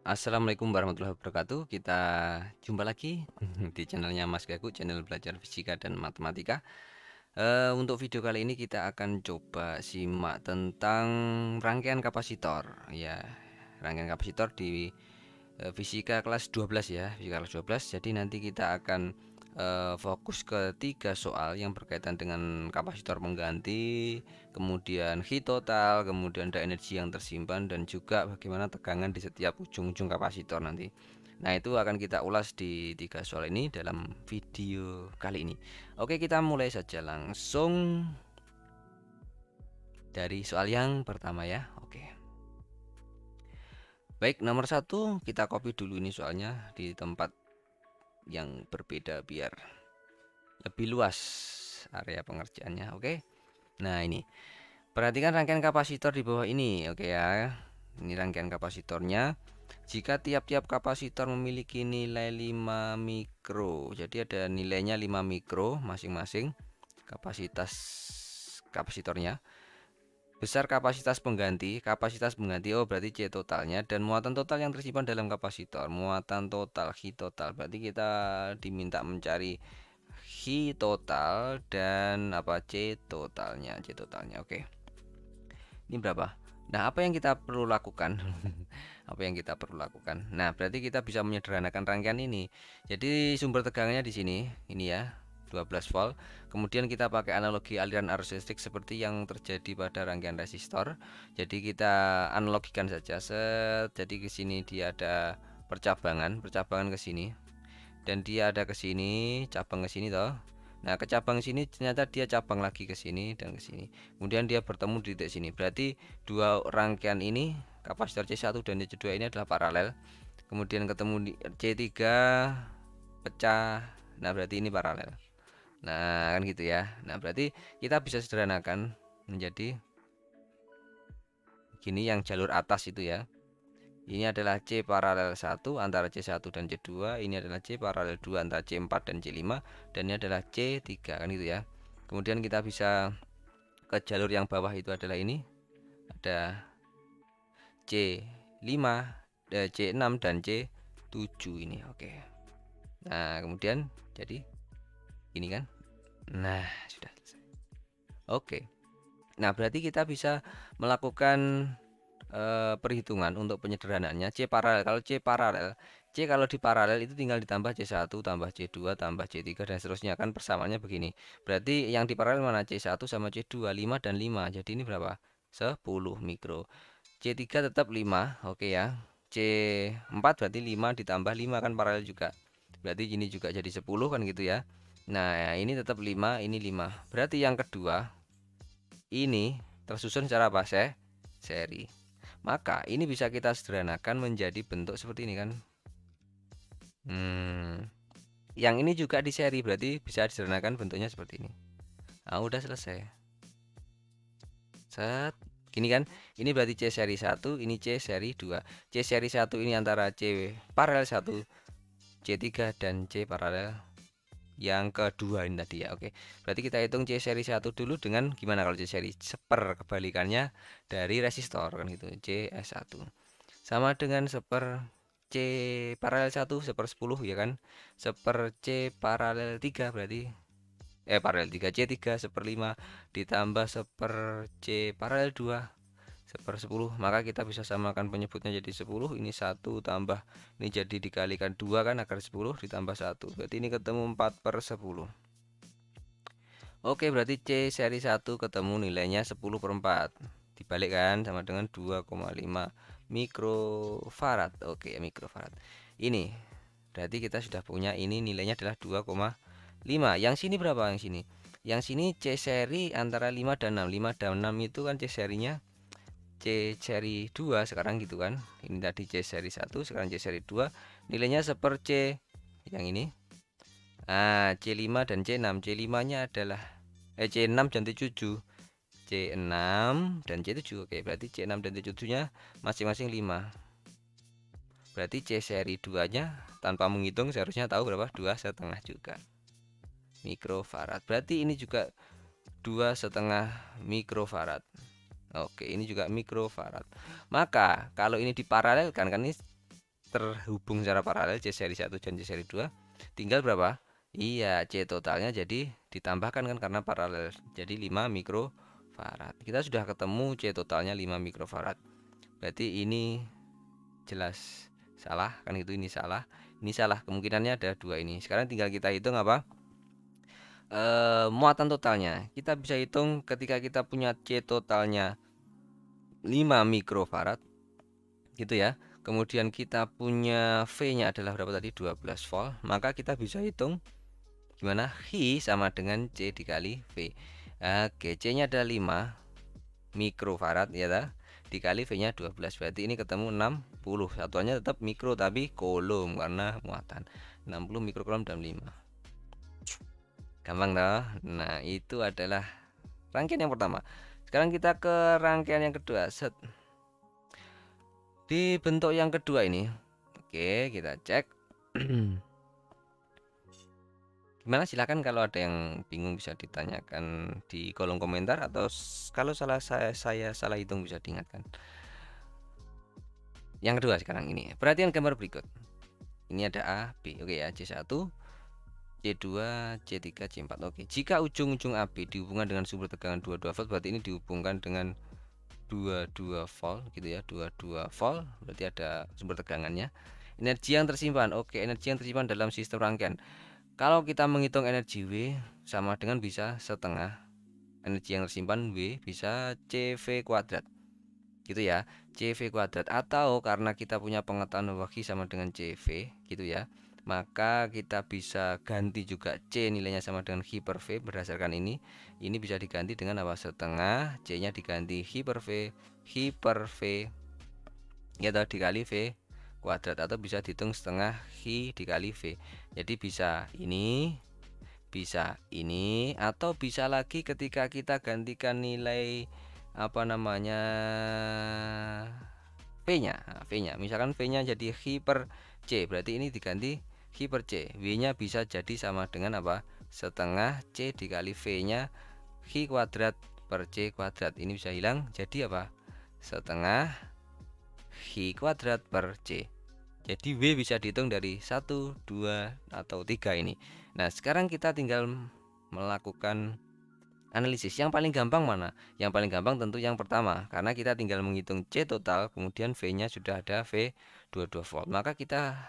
Assalamualaikum warahmatullahi wabarakatuh. Kita jumpa lagi di channelnya Mas Gaku, channel belajar fisika dan matematika. Untuk video kali ini kita akan coba simak tentang rangkaian kapasitor. Ya, rangkaian kapasitor di fisika kelas 12 ya, fisika kelas 12. Jadi nanti kita akan fokus ke 3 soal yang berkaitan dengan kapasitor pengganti, kemudian heat total, kemudian ada energi yang tersimpan, dan juga bagaimana tegangan di setiap ujung-ujung kapasitor nanti. Nah, itu akan kita ulas di 3 soal ini dalam video kali ini. Oke, kita mulai saja langsung dari soal yang pertama ya. Oke. Baik, nomor 1 kita copy dulu ini soalnya di tempat yang berbeda biar lebih luas area pengerjaannya. Oke. Nah, ini. Perhatikan rangkaian kapasitor di bawah ini. Oke ya. Ini rangkaian kapasitornya. Jika tiap-tiap kapasitor memiliki nilai 5 mikro. Jadi ada nilainya 5 mikro masing-masing kapasitas kapasitornya. Besar kapasitas pengganti oh berarti C totalnya, dan muatan total yang tersimpan dalam kapasitor. Muatan total, H total. Berarti kita diminta mencari H total dan apa C totalnya. Oke. Ini berapa? Nah, apa yang kita perlu lakukan? Apa yang kita perlu lakukan? Nah, berarti kita bisa menyederhanakan rangkaian ini. Jadi sumber tegangannya di sini, ini ya, 12 volt. Kemudian kita pakai analogi aliran arus listrik seperti yang terjadi pada rangkaian resistor. Jadi kita analogikan saja. Jadi ke sini dia ada percabangan ke sini. Dan dia ada ke sini, cabang ke sini toh. Nah, ke cabang sini ternyata dia cabang lagi ke sini dan ke sini. Kemudian dia bertemu di titik sini. Berarti dua rangkaian ini, kapasitor C1 dan C2 ini adalah paralel. Kemudian ketemu di C3 pecah. Nah, berarti ini paralel. Nah, kan gitu ya. Nah, berarti kita bisa sederhanakan menjadi gini, yang jalur atas itu ya. Ini adalah C paralel 1 antara C1 dan C2. Ini adalah C paralel 2 antara C4 dan C5. Dan ini adalah C3, kan gitu ya. Kemudian kita bisa ke jalur yang bawah, itu adalah ini. Ada C5, C6 dan C7 ini. Oke. Nah, kemudian jadi ini kan. Nah, sudah selesai. Oke. Nah, berarti kita bisa melakukan perhitungan untuk penyederhanaannya. C paralel, kalau C paralel, C kalau di paralel itu tinggal ditambah C1 tambah C2 tambah C3 dan seterusnya, kan persamaannya begini. Berarti yang di paralel mana? C1 sama C2, 5 dan 5. Jadi ini berapa? 10 mikro. C3 tetap 5, oke ya. C4 berarti 5 ditambah 5, kan paralel juga. Berarti ini juga jadi 10, kan gitu ya. Nah, ini tetap 5, ini 5. Berarti yang kedua ini tersusun secara apa? Seri. Maka ini bisa kita sederhanakan menjadi bentuk seperti ini kan. Yang ini juga di seri, berarti bisa disederhanakan bentuknya seperti ini. Nah, udah selesai. Set. Gini kan. Ini berarti C seri 1, ini C seri 2. C seri 1 ini antara C paralel 1, C3 dan C paralel yang kedua ini tadi ya. Oke. Berarti kita hitung C seri 1 dulu dengan gimana kalau C seri? Seper, kebalikannya dari resistor kan gitu. CS1 sama dengan seper C paralel 1 seper 10 ya kan. Seper C paralel 3 berarti paralel 3 C3 seper 5 ditambah seper C paralel 2 seper 10. Maka kita bisa samakan penyebutnya jadi 10. Ini 1 tambah ini jadi dikalikan 2 kan, akar 10 ditambah 1. Berarti ini ketemu 4/10. Oke, berarti C seri 1 ketemu nilainya 10/4. Dibalik kan, sama dengan 2,5 mikrofarad. Oke, mikrofarad. Ini berarti kita sudah punya, ini nilainya adalah 2,5. Yang sini berapa? Yang sini. Yang sini C seri antara 5 dan 6. 5 dan 6 itu kan C serinya C seri 2 sekarang gitu kan. Ini tadi C seri 1, sekarang C seri 2. Nilainya seper C yang ini. Nah, C5 dan C6. C5-nya adalah C6 dan C7. C6 dan C7. Oke, berarti C6 dan C7-nya masing-masing 5. Berarti C seri 2-nya tanpa menghitung seharusnya tahu berapa? 2,5 juga mikrofarad. Berarti ini juga 2,5 mikrofarad. Oke, ini juga mikrofarad. Maka kalau ini diparalelkan kan, ini terhubung secara paralel C seri 1 dan C seri 2. Tinggal berapa? Iya, C totalnya jadi ditambahkan kan karena paralel. Jadi 5 mikrofarad. Kita sudah ketemu C totalnya 5 mikrofarad. Berarti ini jelas salah kan, itu ini salah. Ini salah, kemungkinannya ada dua ini. Sekarang tinggal kita hitung apa? Muatan totalnya. Kita bisa hitung ketika kita punya C totalnya 5 mikrofarad gitu ya. Kemudian kita punya V-nya adalah berapa tadi? 12 volt. Maka kita bisa hitung gimana? I sama dengan C dikali V. Oke, C-nya ada 5 mikrofarad ya ta? Dikali V-nya 12. Berarti ini ketemu 60. Satuannya tetap mikro tapi kolom karena muatan. 60 mikrokolom dalam 5. Gampang toh? Nah, itu adalah rangkaian yang pertama. Sekarang kita ke rangkaian yang kedua. Set. Di bentuk yang kedua ini. Oke, kita cek. Gimana, silakan kalau ada yang bingung bisa ditanyakan di kolom komentar, atau kalau saya salah hitung bisa diingatkan. Yang kedua sekarang ini. Perhatian gambar berikut. Ini ada A, B. Oke ya, C1, C2, C3, C4. Oke. Jika ujung-ujung AB dihubungkan dengan sumber tegangan 22 volt, berarti ini dihubungkan dengan 22 volt gitu ya, 22 volt. Berarti ada sumber tegangannya. Energi yang tersimpan. Oke, energi yang tersimpan dalam sistem rangkaian. Kalau kita menghitung energi W sama dengan bisa setengah energi yang tersimpan W bisa CV kuadrat. Gitu ya, CV kuadrat. Atau karena kita punya pengetahuan bahwa Q sama dengan CV gitu ya, maka kita bisa ganti juga C nilainya sama dengan Q per V berdasarkan ini. Ini bisa diganti dengan apa? Setengah, C nya diganti Q per V ya dikali V kuadrat, atau bisa dihitung setengah Q dikali V. Jadi bisa ini, atau bisa lagi ketika kita gantikan nilai apa namanya V-nya. Nah, V-nya misalkan V-nya jadi Q per C, berarti ini diganti Q per C. W-nya bisa jadi sama dengan apa? Setengah C dikali V-nya Q kuadrat per C kuadrat. Ini bisa hilang jadi apa? Setengah Q kuadrat per C. Jadi W bisa dihitung dari 1, 2, atau 3 ini. Nah, sekarang kita tinggal melakukan analisis. Yang paling gampang mana? Yang paling gampang tentu yang pertama, karena kita tinggal menghitung C total, kemudian V-nya sudah ada V 22 volt. Maka kita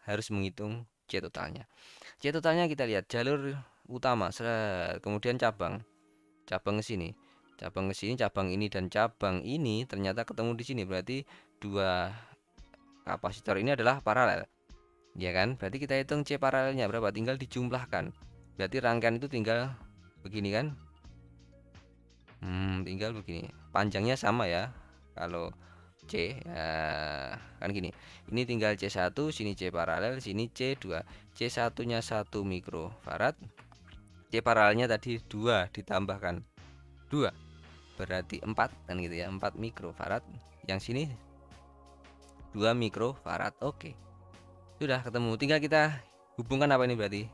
harus menghitung C totalnya. C totalnya kita lihat jalur utama, kemudian cabang ke sini. Cabang ke sini, cabang ini dan cabang ini ternyata ketemu di sini. Berarti dua kapasitor ini adalah paralel. Ya kan? Berarti kita hitung C paralelnya berapa? Tinggal dijumlahkan. Berarti rangkaian itu tinggal begini kan? Tinggal begini. Panjangnya sama ya. Kalau C ya kan gini. Ini tinggal C1, sini C paralel, sini C2. C1-nya 1 mikrofarad. C paralelnya tadi 2 ditambahkan 2. Berarti 4 kan gitu ya. 4 mikrofarad. Yang sini 2 mikrofarad. Oke. Sudah ketemu. Tinggal kita hubungkan apa ini berarti?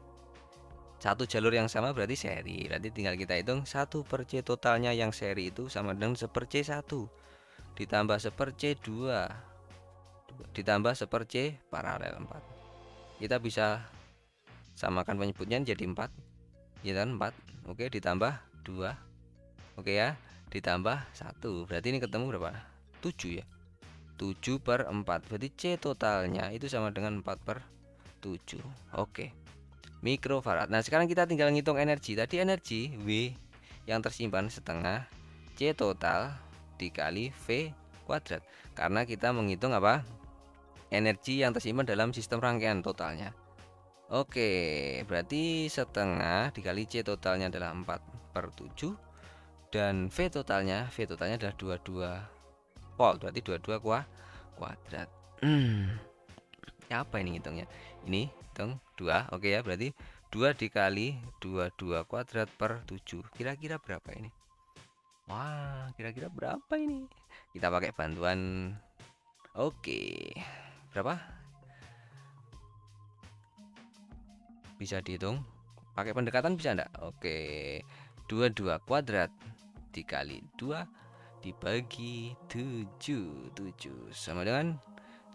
Satu jalur yang sama berarti seri. Berarti tinggal kita hitung 1 per C totalnya yang seri itu sama dengan 1 per C1 ditambah 1 per C2 ditambah 1 per C paralel 4. Kita bisa samakan penyebutnya jadi 4. Ya kan 4. Oke, ditambah 2. Oke ya, ditambah 1. Berarti ini ketemu berapa? 7 ya. 7 per 4. Berarti C totalnya itu sama dengan 4 per 7. Oke. Mikrofarad. Nah, sekarang kita tinggal ngitung energi. Tadi energi W yang tersimpan setengah C total dikali V kuadrat. Karena kita menghitung apa? Energi yang tersimpan dalam sistem rangkaian totalnya. Oke, berarti setengah dikali C totalnya adalah 4 per 7. Dan V totalnya adalah 22 volt. Berarti 22 kuadrat. Apa ini hitungnya? Ini hitung 2. Oke ya, berarti 2 dikali 22 kuadrat per 7. Kira-kira berapa ini? Wah, kira-kira berapa ini? Kita pakai bantuan. Oke. Berapa? Bisa dihitung? Pakai pendekatan bisa enggak? Oke. 22 kuadrat dikali 2 dibagi 7 sama dengan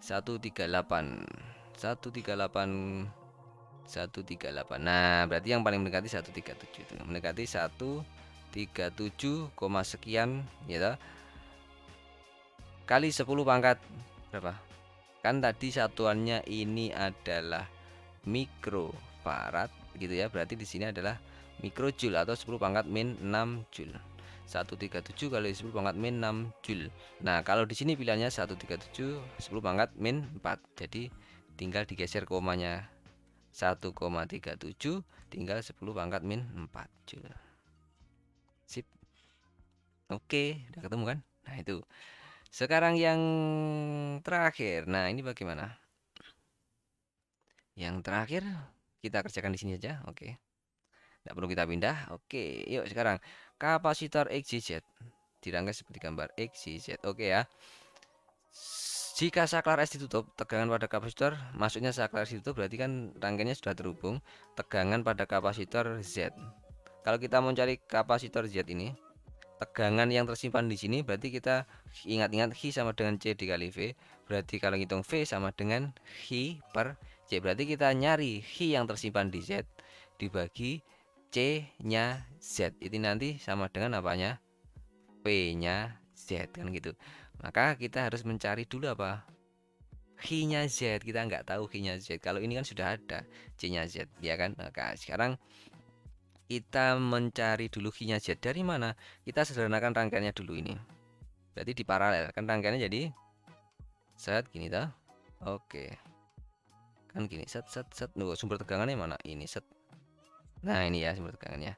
138. 138. 138. Nah, berarti yang paling mendekati 137 itu. Mendekati 137, sekian ya. Kali 10 pangkat berapa? Kan tadi satuannya ini adalah mikrofarad gitu ya. Berarti di sini adalah mikrojoule atau 10 pangkat min 6 joule. 137 kali 10 pangkat min 6 joule. Nah, kalau di sini pilihannya 137 10 pangkat min 4. Jadi tinggal digeser komanya. 1,37 tinggal 10 pangkat min 4 joule. Sip. Oke, udah ketemu kan? Nah, itu. Sekarang yang terakhir. Nah, ini bagaimana? Yang terakhir kita kerjakan di sini aja. Oke. Tidak perlu kita pindah. Oke, yuk sekarang kapasitor XYZ dirangkai seperti gambar XYZ. Oke ya. Jika saklar S ditutup, tegangan pada kapasitor, maksudnya saklar S ditutup berarti kan rangkaiannya sudah terhubung. Tegangan pada kapasitor Z. Kalau kita mau cari kapasitor Z ini, tegangan yang tersimpan di sini berarti kita ingat-ingat I sama dengan C dikali V. Berarti kalau ngitung V sama dengan I per C. Berarti kita nyari I yang tersimpan di Z dibagi C-nya Z. Itu nanti sama dengan apanya? P-nya Z kan gitu. Maka kita harus mencari dulu apa? I-nya Z. Kita nggak tahu I-nya Z. Kalau ini kan sudah ada C-nya Z, ya kan? Maka sekarang kita mencari dulu I-nya Z dari mana? Kita sederhanakan rangkaiannya dulu ini. Berarti di paralel kan rangkaiannya jadi set gini toh. Oke. Kan gini set set set. Sumber tegangannya mana? Ini set. Nah, ini ya sumber tegangannya.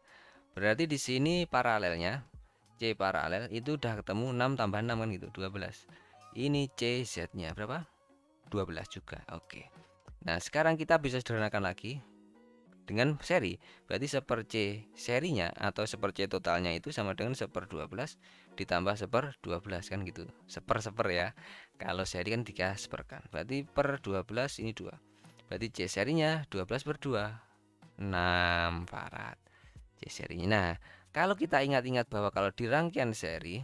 Berarti di sini paralelnya C paralel itu udah ketemu 6 tambah 6 kan gitu, 12. Ini CZ-nya berapa? 12 juga. Oke. Nah, sekarang kita bisa sederhanakan lagi dengan seri. Berarti 1/C serinya atau 1/C totalnya itu sama dengan 1/12 ditambah 1/12 kan gitu. 1/1 ya. Kalau seri kan 3/1 kan. Berarti per 12 ini 2. Berarti C serinya 12/2. 6 farad. C serinya. Nah, kalau kita ingat-ingat bahwa kalau di rangkaian seri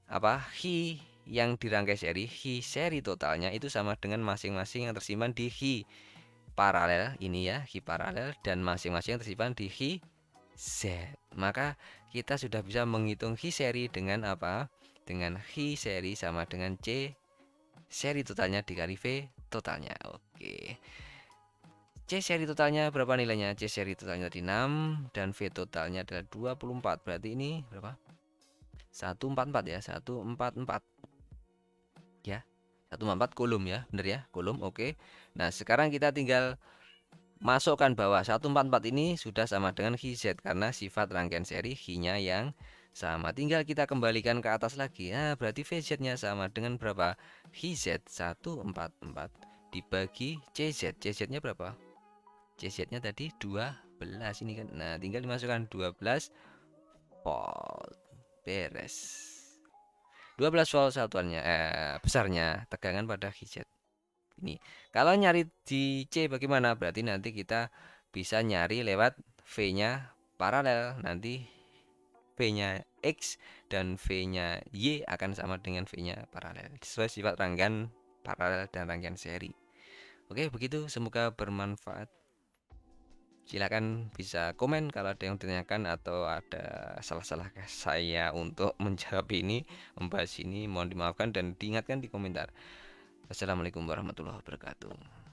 apa I yang dirangkai seri, I seri totalnya itu sama dengan masing-masing yang tersimpan di I paralel ini ya, I paralel dan masing-masing yang tersimpan di I Z. Maka kita sudah bisa menghitung I seri dengan apa? Dengan I seri sama dengan C seri totalnya dikali V totalnya. Oke. C seri totalnya berapa nilainya? C seri totalnya tadi 6 dan V totalnya adalah 24. Berarti ini berapa? 144 ya, 144. Ya. 144 kolom ya, bener ya, kolom. Oke. Nah, sekarang kita tinggal masukkan bahwa 144 ini sudah sama dengan Z karena sifat rangkaian seri I-nya yang sama. Tinggal kita kembalikan ke atas lagi. Nah, berarti VZ-nya sama dengan berapa? Z 144 dibagi CZ. CZ-nya berapa? CZ-nya tadi 12 ini kan. Nah, tinggal dimasukkan 12 volt. Beres. 12 volt satuannya besarnya tegangan pada Z. Ini. Kalau nyari di C bagaimana? Berarti nanti kita bisa nyari lewat V-nya paralel. Nanti V-nya X dan V-nya Y akan sama dengan V-nya paralel. Sesuai sifat rangkaian paralel dan rangkaian seri. Oke, begitu. Semoga bermanfaat. Silakan bisa komen kalau ada yang ditanyakan atau ada salah-salah saya untuk menjawab ini, membahas ini. Mohon dimaafkan dan diingatkan di komentar. Assalamualaikum warahmatullahi wabarakatuh.